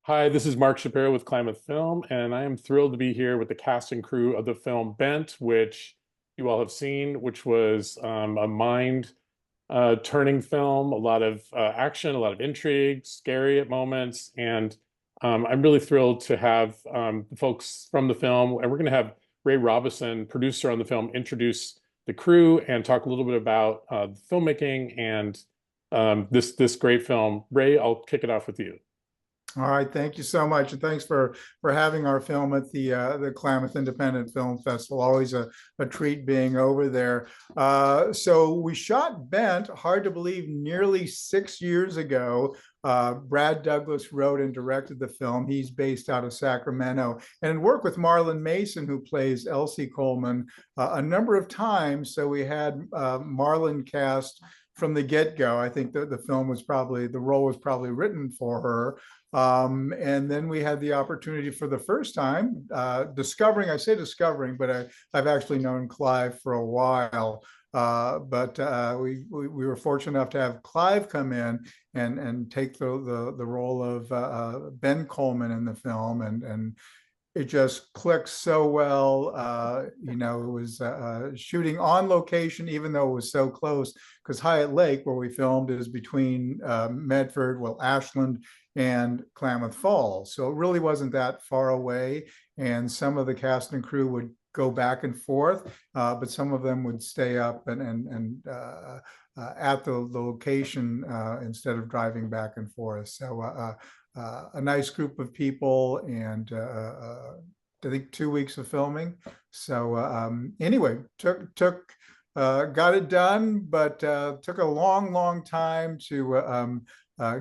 Hi, this is Mark Shapiro with Klamath Film, and I am thrilled to be here with the cast and crew of the film Bent, which you all have seen, which was a mind turning film, a lot of action, a lot of intrigue, scary at moments, and I'm really thrilled to have the folks from the film, and we're going to have Ray Robison, producer on the film, introduce the crew and talk a little bit about the filmmaking and this great film. Ray, I'll kick it off with you. All right, thank you so much, and thanks for having our film at the Klamath Independent Film Festival. Always a treat being over there. So we shot Bent, hard to believe, nearly 6 years ago. Brad Douglas wrote and directed the film. He's based out of Sacramento, and worked with Marlon Mason, who plays Elsie Coleman, a number of times. So we had Marlon cast from the get-go. I think the role was probably written for her. And then we had the opportunity for the first time discovering, I say discovering, but I've actually known Clive for a while. We were fortunate enough to have Clive come in and take the role of Ben Coleman in the film, and it just clicked so well. It was shooting on location, even though it was so close, because Hyatt Lake, where we filmed, is between Medford, Ashland, and Klamath Falls. So it really wasn't that far away. And some of the cast and crew would go back and forth, but some of them would stay up and at the location instead of driving back and forth. So a nice group of people, and I think 2 weeks of filming. So anyway, got it done, but took a long time to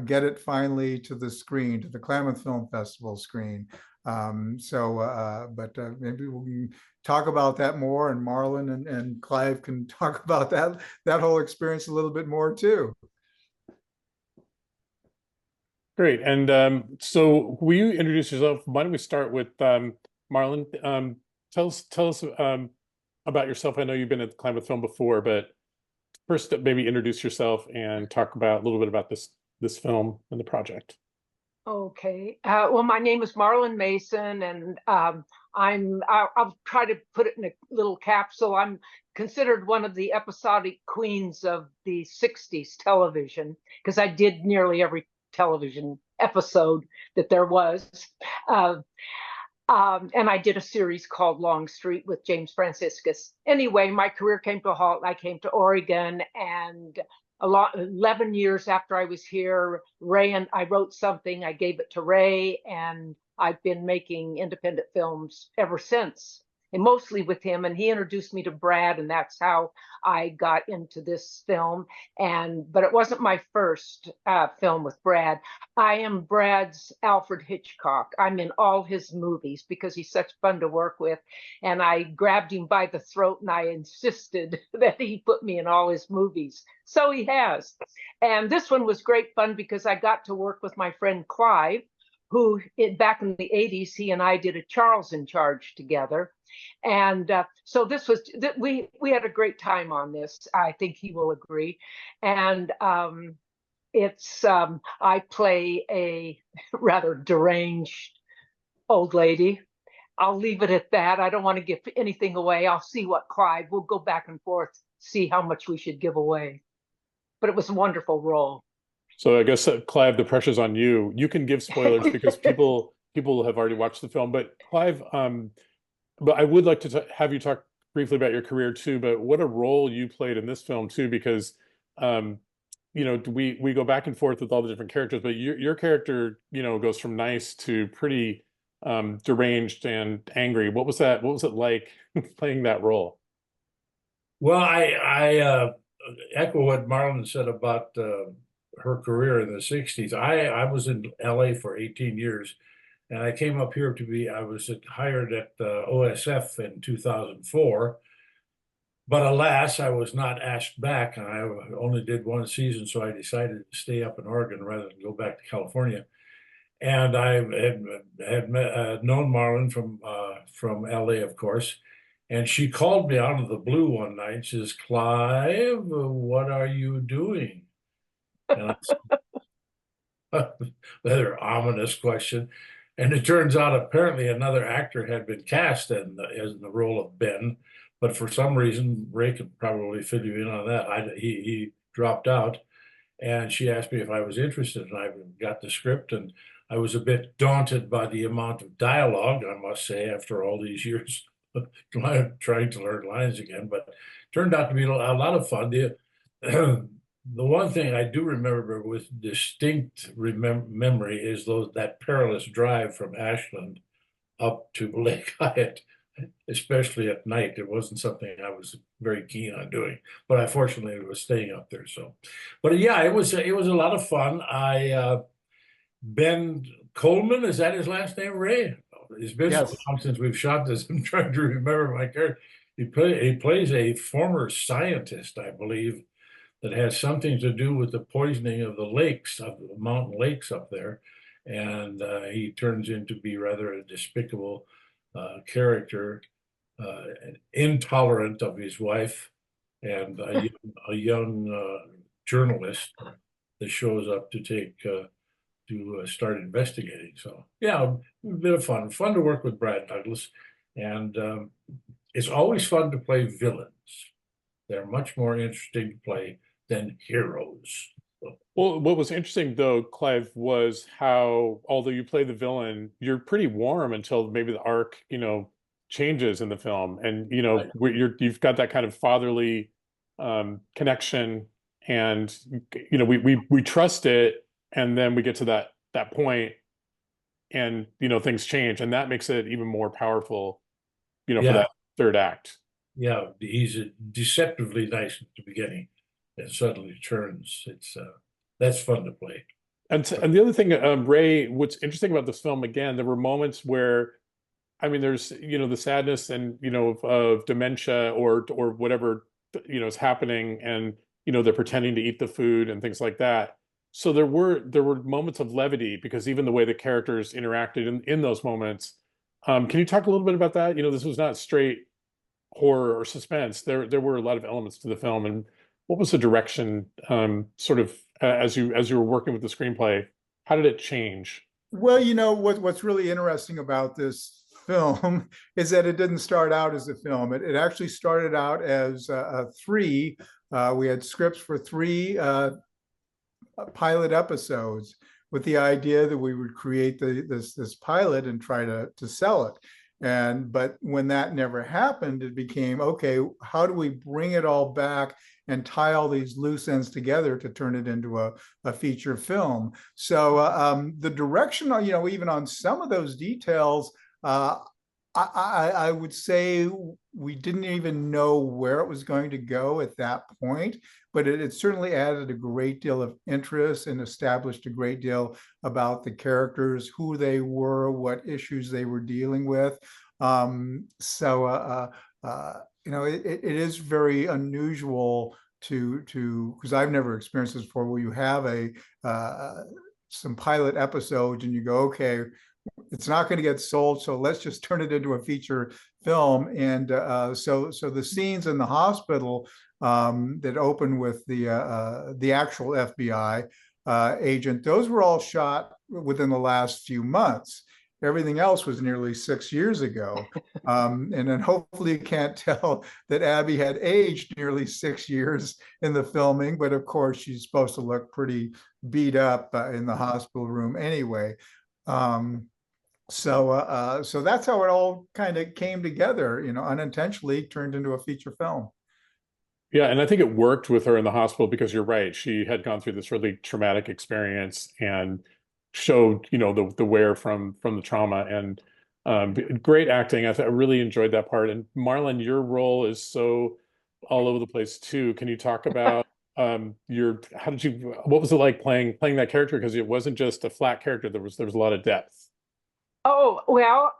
get it finally to the screen, to the Klamath Film Festival screen. Maybe we can talk about that more, and Marlon and Clive can talk about that whole experience a little bit more too. Great. And so will you introduce yourself? Why don't we start with Marlon? Tell us about yourself. I know you've been at the Klamath Film before, but first maybe introduce yourself and talk about a little bit about this film and the project. Okay. Well, my name is Marlon Mason, and I'll try to put it in a little capsule. I'm considered one of the episodic queens of the 60s television, because I did nearly every television episode that there was. And I did a series called Longstreet with James Franciscus. Anyway, my career came to a halt. I came to Oregon, and 11 years after I was here, Ray and I wrote something. I gave it to Ray, and I've been making independent films ever since, and mostly with him. And he introduced me to Brad, and that's how I got into this film. But it wasn't my first film with Brad. I am Brad's Alfred Hitchcock. I'm in all his movies because he's such fun to work with. And I grabbed him by the throat and I insisted that he put me in all his movies. So he has. And this one was great fun because I got to work with my friend Clive, who back in the 80s, he and I did a Charles in Charge together. And so we had a great time on this. I think he will agree. And I play a rather deranged old lady. I'll leave it at that. I don't want to give anything away. I'll see what Clive, we'll go back and forth, see how much we should give away. But it was a wonderful role. So I guess Clive, the pressure's on you. You can give spoilers because people have already watched the film. But Clive, but I would like to have you talk briefly about your career too. But what a role you played in this film too, because we go back and forth with all the different characters, but your character goes from nice to pretty deranged and angry. What was that? What was it like playing that role? Well, I echo what Marlon said about her career in the 60s. I was in LA for 18 years, and I came up here I was hired at OSF in 2004. But alas, I was not asked back. I only did one season, so I decided to stay up in Oregon rather than go back to California. And I had known Marlon from LA, of course. And she called me out of the blue one night and says, "Clive, what are you doing?" And rather ominous question. And it turns out apparently another actor had been cast in the role of Ben, but for some reason, Ray could probably fill you in on that. He dropped out, and she asked me if I was interested, and I got the script, and I was a bit daunted by the amount of dialogue, I must say, after all these years trying to learn lines again, but turned out to be a lot of fun. The one thing I do remember with distinct memory is that perilous drive from Ashland up to Lake Hyatt, especially at night. It wasn't something I was very keen on doing, but I fortunately was staying up there. So, but yeah, it was a lot of fun. Ben Coleman, is that his last name, Ray? It's been so Yes. long since we've shot this. I'm trying to remember my character. He plays a former scientist, I believe, that has something to do with the poisoning of the lakes, of the mountain lakes up there. And he turns into be rather a despicable character, intolerant of his wife, and a young journalist that shows up to start investigating. So yeah, a bit of fun to work with Brad Douglas, and it's always fun to play villains. They're much more interesting to play than heroes. Well, what was interesting though, Clive, was how although you play the villain, you're pretty warm until maybe the arc, changes in the film, and you've got that kind of fatherly connection, and we trust it, and then we get to that point, and things change, and that makes it even more powerful, for Yeah, that third act. yeah, he's deceptively nice at the beginning, and suddenly turns. That's fun to play. And the other thing, Ray, what's interesting about this film, again, there were moments where, I mean, there's the sadness and of dementia or whatever is happening, and they're pretending to eat the food and things like that. So there were moments of levity, because even the way the characters interacted in those moments. Can you talk a little bit about that? This was not straight horror or suspense. There were a lot of elements to the film. And what was the direction, sort of as you were working with the screenplay? How did it change? Well, what's really interesting about this film is that it didn't start out as a film. It actually started out as three. We had scripts for three pilot episodes, with the idea that we would create this pilot and try to sell it. But when that never happened, it became, okay, how do we bring it all back and tie all these loose ends together to turn it into a feature film? So the direction, even on some of those details, I would say we didn't even know where it was going to go at that point, but it certainly added a great deal of interest and established a great deal about the characters, who they were, what issues they were dealing with. It is very unusual because I've never experienced this before, where you have some pilot episodes and you go, okay, it's not going to get sold, so let's just turn it into a feature film. And so the scenes in the hospital that open with the actual FBI agent, those were all shot within the last few months. Everything else was nearly 6 years ago. And then hopefully you can't tell that Abby had aged nearly 6 years in the filming, but of course she's supposed to look pretty beat up in the hospital room anyway. So that's how it all kind of came together, unintentionally turned into a feature film. Yeah, and I think it worked with her in the hospital, because you're right. She had gone through this really traumatic experience and showed, the wear from the trauma, and great acting. I really enjoyed that part. And Marlon, your role is so all over the place too. Can you talk about what was it like playing that character? Because it wasn't just a flat character. There was a lot of depth. Oh, well,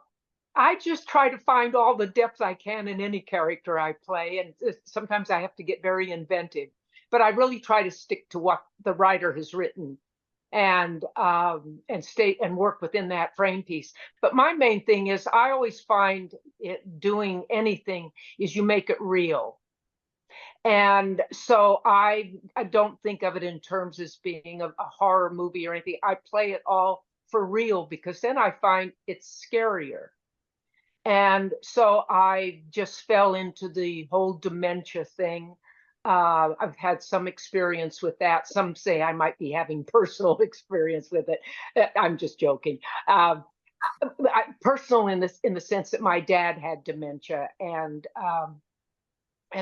I just try to find all the depth I can in any character I play, and sometimes I have to get very inventive. But I really try to stick to what the writer has written, and stay and work within that frame piece. But my main thing is, I always find doing anything is you make it real. And so I don't think of it in terms as being a horror movie or anything. I play it all for real because then I find it's scarier. And so I just fell into the whole dementia thing. I've had some experience with that. Some say I might be having personal experience with it. I'm just joking. Personal in the sense that my dad had dementia, and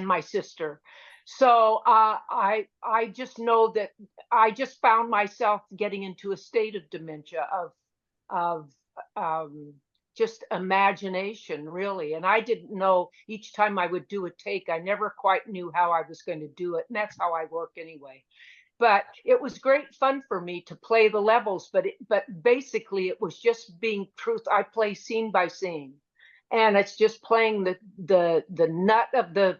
my sister. So I just know that I just found myself getting into a state of dementia of just imagination, really. And I didn't know, each time I would do a take, I never quite knew how I was going to do it. And that's how I work anyway. But it was great fun for me to play the levels. But basically, it was just being truth. I play scene by scene, and it's just playing the nut of the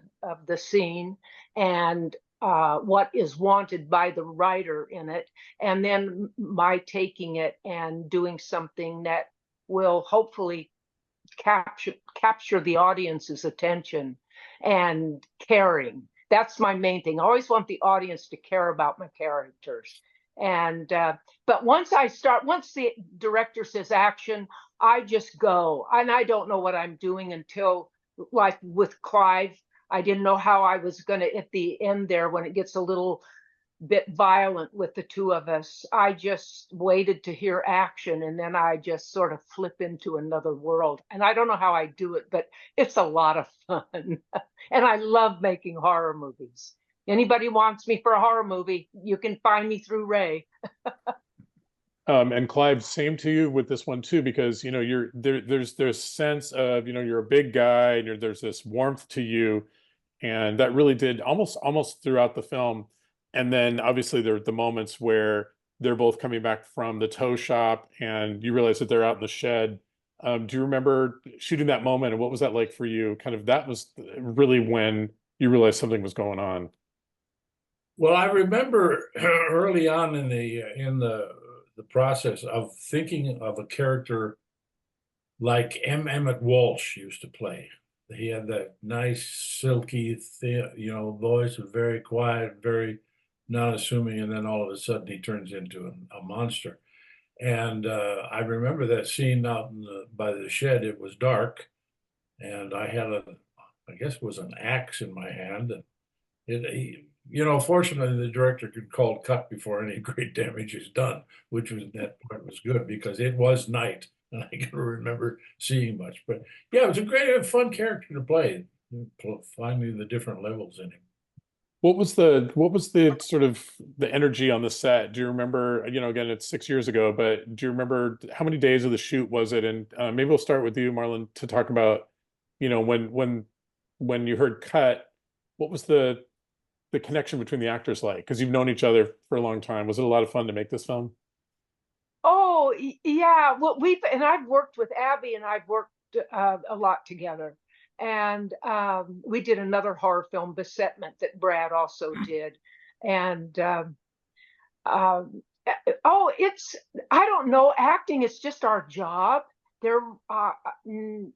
scene and what is wanted by the writer in it, and then my taking it and doing something that will hopefully capture the audience's attention and caring. That's my main thing. I always want the audience to care about my characters. And but once the director says action, I just go, and I don't know what I'm doing until, like with Clive, I didn't know how I was going to, at the end there, when it gets a little bit violent with the two of us, I just waited to hear action, and then I just sort of flip into another world. And I don't know how I do it, but it's a lot of fun. And I love making horror movies. Anybody wants me for a horror movie, you can find me through Ray. And Clive, same to you with this one too, because you're there. There's sense of you're a big guy, and there's this warmth to you, and that really did almost throughout the film. And then obviously there are the moments where they're both coming back from the tow shop, and you realize that they're out in the shed. Do you remember shooting that moment, and what was that like for you? Kind of that was really when you realized something was going on. Well, I remember early on in the process of thinking of a character like Emmett Walsh used to play. He had that nice, silky, thin, voice, very quiet, very non-assuming, and then all of a sudden he turns into a monster. And I remember that scene out by the shed. It was dark, and I had I guess it was an axe in my hand, and fortunately the director could call cut before any great damage is done, which was, that part was good because it was night and I can remember seeing much. But yeah, it was a great, fun character to play. Finding the different levels in him. What was the sort of the energy on the set? Do you remember, again, it's 6 years ago, but do you remember how many days of the shoot was it? And maybe we'll start with you, Marlon, to talk about, when you heard cut, what was the connection between the actors like? Because you've known each other for a long time. Was it a lot of fun to make this film? Oh, yeah. Well, I've worked with Abby, and I've worked a lot together. And we did another horror film, Besetment, that Brad also did. And I don't know, acting is just our job. There, you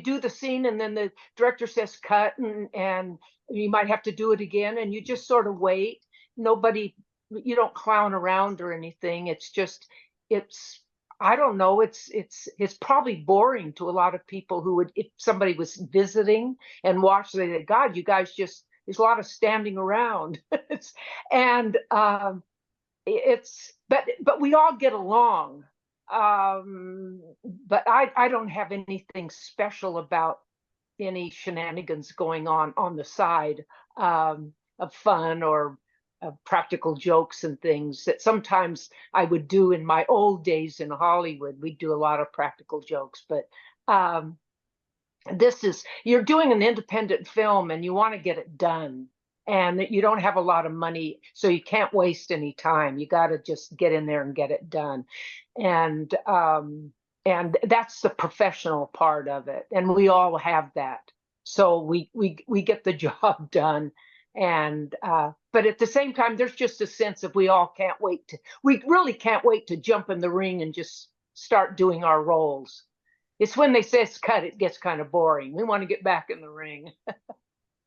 do the scene, and then the director says cut, and you might have to do it again, and you just sort of wait. You don't clown around or anything. I don't know, it's probably boring to a lot of people who would, if somebody was visiting and watched, they say, God, you guys there's a lot of standing around. And but we all get along. But I don't have anything special about any shenanigans going on the side of fun or practical jokes and things that sometimes I would do in my old days in Hollywood. We'd do a lot of practical jokes, but you're doing an independent film and you want to get it done, and you don't have a lot of money, so you can't waste any time. You got to just get in there and get it done. And that's the professional part of it, and we all have that. So we get the job done. And but at the same time, there's just a sense of we really can't wait to jump in the ring and just start doing our roles. It's when they say it's cut, it gets kind of boring. We want to get back in the ring.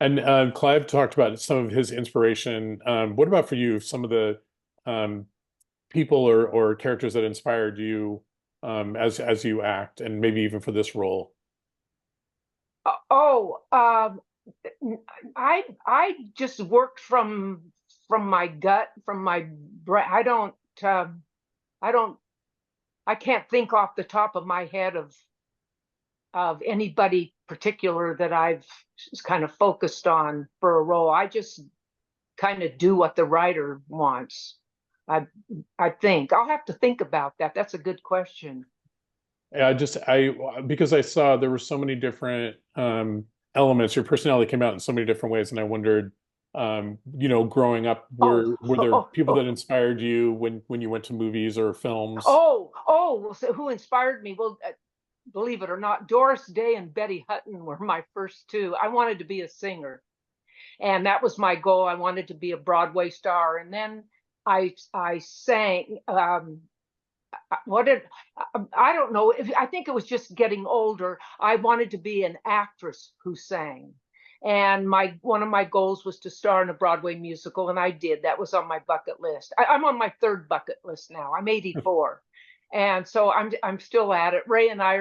And Clive talked about some of his inspiration. What about for you? Some of the um, people or characters that inspired you as you act, and maybe even for this role? Oh, I just worked from my gut, from my brain. I don't I can't think off the top of my head of anybody particular that I've kind of focused on for a role. I just kind of do what the writer wants. I I think I'll have to think about that. That's a good question. Yeah, because I saw there were so many different elements. Your personality came out in so many different ways, and I wondered, growing up, Oh, were there oh, people that oh, inspired you when you went to movies or films? well, so who inspired me? Well, believe it or not, Doris Day and Betty Hutton were my first two. I wanted to be a singer, and that was my goal. I wanted to be a Broadway star, and then I sang. What did I don't know. I think it was just getting older. I wanted to be an actress who sang. And my one of my goals was to star in a Broadway musical, and I did. That was on my bucket list. I'm on my third bucket list now. I'm 84, and so I'm still at it. Ray and I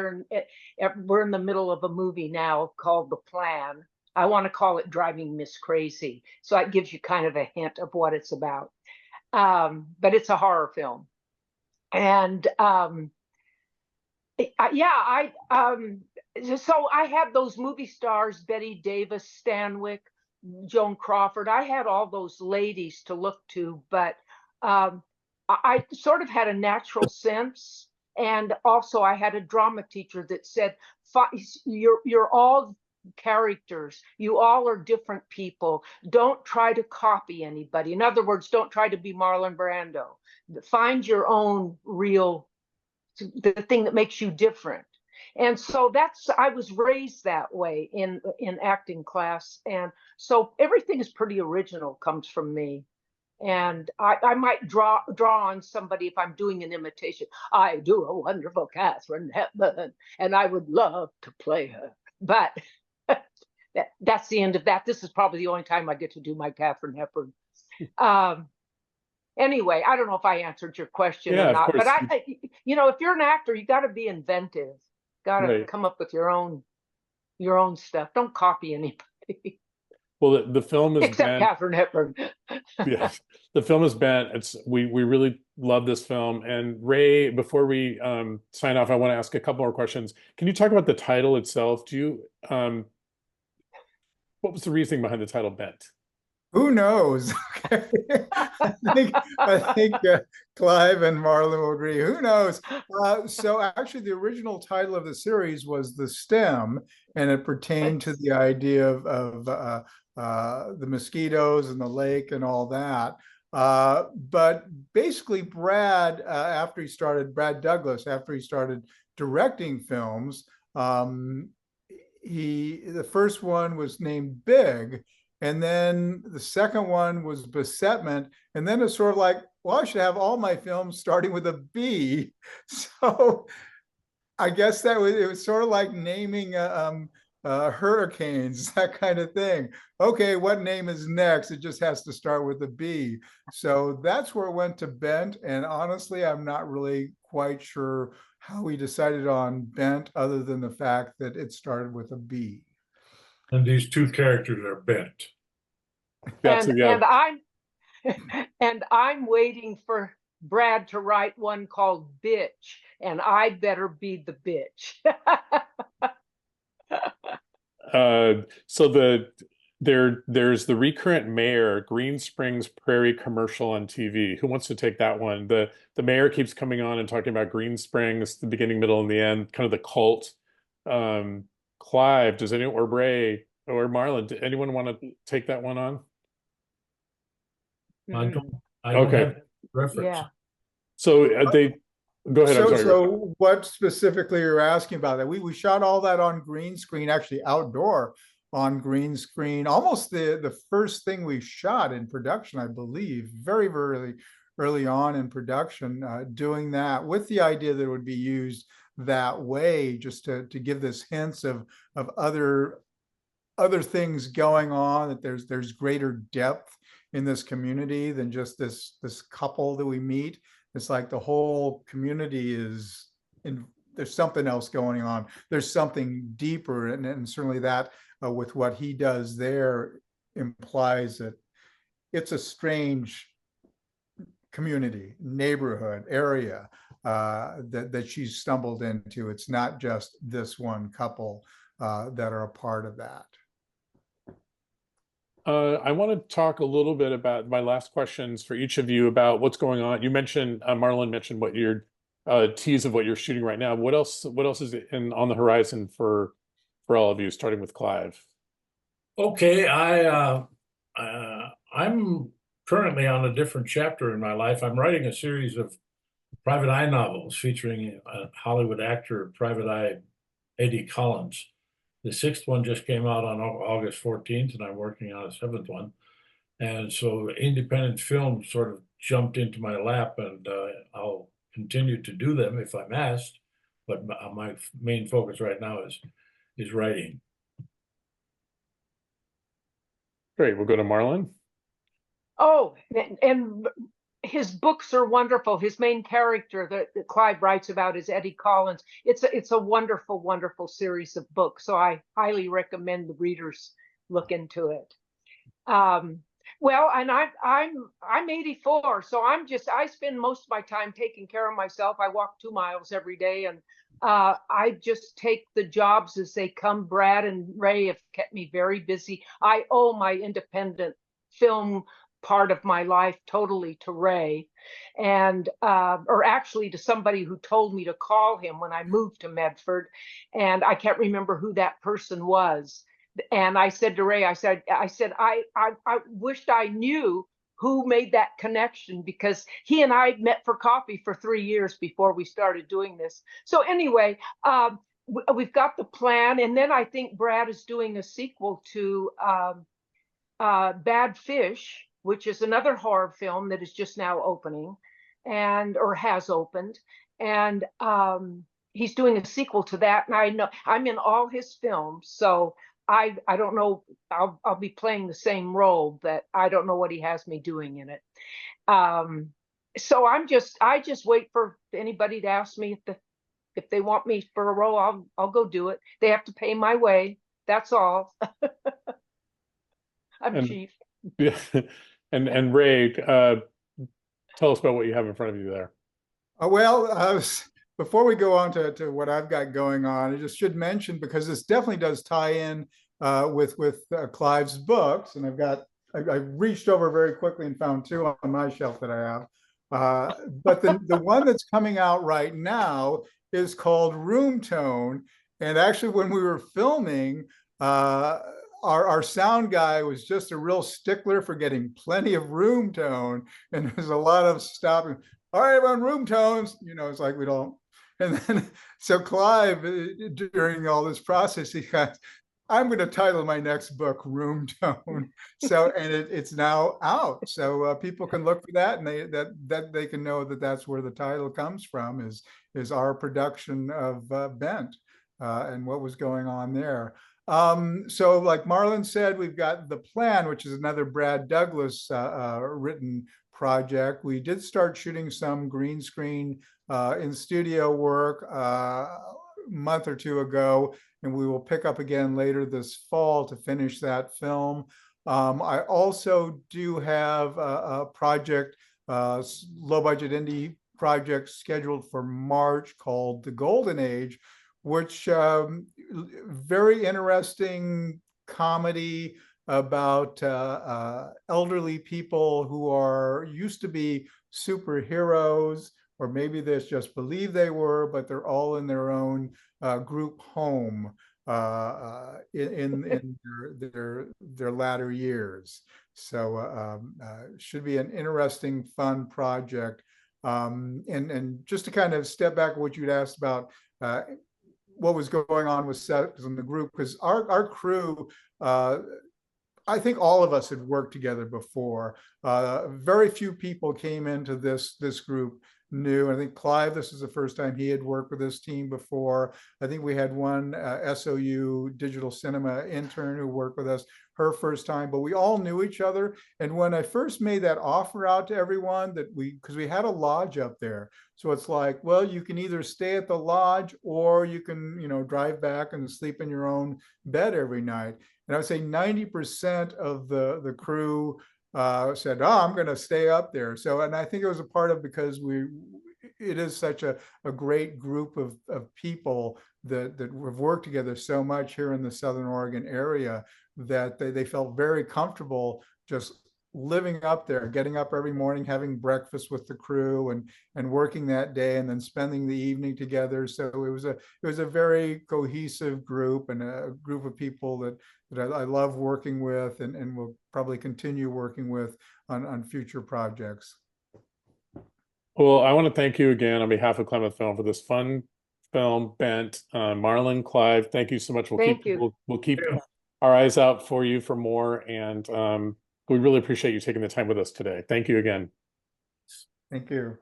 we're in the middle of a movie now called The Plan. I want to call it Driving Miss Crazy, so that gives you kind of a hint of what it's about. But it's a horror film, and yeah, so I had those movie stars, Betty Davis, Stanwyck, Joan Crawford. I had all those ladies to look to, but I sort of had a natural sense, and also I had a drama teacher that said, "You're all characters. You all are different people. Don't try to copy anybody. In other words, don't try to be Marlon Brando. Find your own real the thing that makes you different." And so that's I was raised that way in acting class, and so everything is pretty original, comes from me. And I might draw on somebody if I'm doing an imitation. I do a wonderful Catherine Hepburn, and I would love to play her, but that's the end of that. This is probably the only time I get to do my Catherine Hepburn. um, anyway, I don't know if I answered your question or Yeah, of not, but course. if you're an actor, you got to be inventive. Got to Right. come up with your own stuff. Don't copy anybody Well, the film is except bent. Catherine Hepburn. Yes, the film is bent. We really love this film. And Ray, before we sign off, I want to ask a couple more questions. Can you talk about the title itself? What was the reasoning behind the title Bent? Who knows? I think Clive and Marlon will agree. Who knows? So actually, the original title of the series was The Stem, and it pertained to the idea of the mosquitoes and the lake and all that. But basically, Brad Douglas, after he started directing films, the first one was named Big, and then the second one was Besetment, and then it's sort of like, well, I should have all my films starting with a B. So I guess it was sort of like naming hurricanes, that kind of thing. Okay, what name is next? It just has to start with a B. So that's where it went to Bent. And honestly, I'm not really quite sure how we decided on Bent, other than the fact that it started with a B. And these two characters are bent. That's and yeah. and I'm and I'm waiting for Brad to write one called Bitch, and I better be the bitch. So there's the recurrent mayor, Green Springs Prairie commercial on TV. Who wants to take that one? The mayor keeps coming on and talking about Green Springs, the beginning, middle, and the end, kind of the cult. Clive, does anyone, or Ray or Marlon, does anyone want to take that one on? I don't Okay. have reference. Yeah. So they go ahead. I'm sorry. So what specifically you're asking about that? We shot all that on green screen, actually outdoor on green screen. Almost the first thing we shot in production, I believe, very, very early on in production, doing that with the idea that it would be used that way, just to give this hints of other other things going on, that there's greater depth in this community than just this couple that we meet. It's like the whole community is in, there's something else going on. There's something deeper, and certainly that with what he does there implies that it's a strange community, neighborhood, area that she's stumbled into. It's not just this one couple that are a part of that. I want to talk a little bit about my last questions for each of you about what's going on. You mentioned, Marlon mentioned what your tease of what you're shooting right now. What else is on the horizon for all of you, starting with Clive? Okay, I'm currently on a different chapter in my life. I'm writing a series of private eye novels featuring a Hollywood actor, Private Eye Eddie Collins. The sixth one just came out on August 14th, and I'm working on a seventh one. And so independent film sort of jumped into my lap, and I'll continue to do them if I'm asked. But my main focus right now is writing. Great, we'll go to Marlon. Oh, and his books are wonderful. His main character that Clive writes about is Eddie Collins. It's a wonderful, wonderful series of books. So I highly recommend the readers look into it. Well, and I'm 84, so I spend most of my time taking care of myself. I walk 2 miles every day, and I just take the jobs as they come. Brad and Ray have kept me very busy. I owe my independent film part of my life totally to Ray, and or actually to somebody who told me to call him when I moved to Medford, and I can't remember who that person was. And I said to Ray, I said, I wished I knew who made that connection, because he and I met for coffee for 3 years before we started doing this. So anyway, we've got the plan, and then I think Brad is doing a sequel to Bad Fish, which is another horror film that is just now opening, or has opened, and he's doing a sequel to that. And I know I'm in all his films, so I don't know. I'll be playing the same role, but I don't know what he has me doing in it. So I just wait for anybody to ask me if they want me for a role. I'll go do it. They have to pay my way. That's all. I'm cheap. Yeah, and Ray, tell us about what you have in front of you there. Well, before we go on to what I've got going on, I just should mention, because this definitely does tie in with Clive's books, and I reached over very quickly and found 2 on my shelf that I have. But the one that's coming out right now is called Room Tone, and actually when we were filming, our sound guy was just a real stickler for getting plenty of room tone, and there's a lot of stopping. All right, on room tones, it's like we don't. And then, so Clive, during all this process, he got, I'm going to title my next book Room Tone. So, and it's now out. So people can look for that, and they can know that that's where the title comes from, is our production of Bent and what was going on there. So like Marlon said, we've got The Plan, which is another Brad Douglas written project. We did start shooting some green screen in studio work a month or 2 ago, and we will pick up again later this fall to finish that film. I also do have a project, low budget indie project scheduled for March called The Golden Age, which very interesting comedy about elderly people who are used to be superheroes, or maybe they just believe they were, but they're all in their own group home in their latter years. So should be an interesting, fun project. And just to kind of step back what you'd asked about what was going on with sets in the group, because our crew, I think all of us had worked together before. Very few people came into this group new. I think Clive, this is the first time he had worked with this team before. I think we had one SOU digital cinema intern who worked with us her first time, but we all knew each other. And when I first made that offer out to everyone that because we had a lodge up there. So it's like, well, you can either stay at the lodge or you can, drive back and sleep in your own bed every night. And I would say 90% of the crew said, "Oh, I'm going to stay up there." So, and I think it was a part of because it is such a great group of people that have worked together so much here in the Southern Oregon area that they felt very comfortable just living up there, getting up every morning, having breakfast with the crew and working that day and then spending the evening together. So it was a very cohesive group and a group of people that I love working with and will probably continue working with on future projects. Well, I want to thank you again on behalf of Klamath Film for this fun film, Bent. Marlon, Clive, thank you so much. Thank you. We'll keep our eyes out for you for more, and we really appreciate you taking the time with us today. Thank you again. Thank you.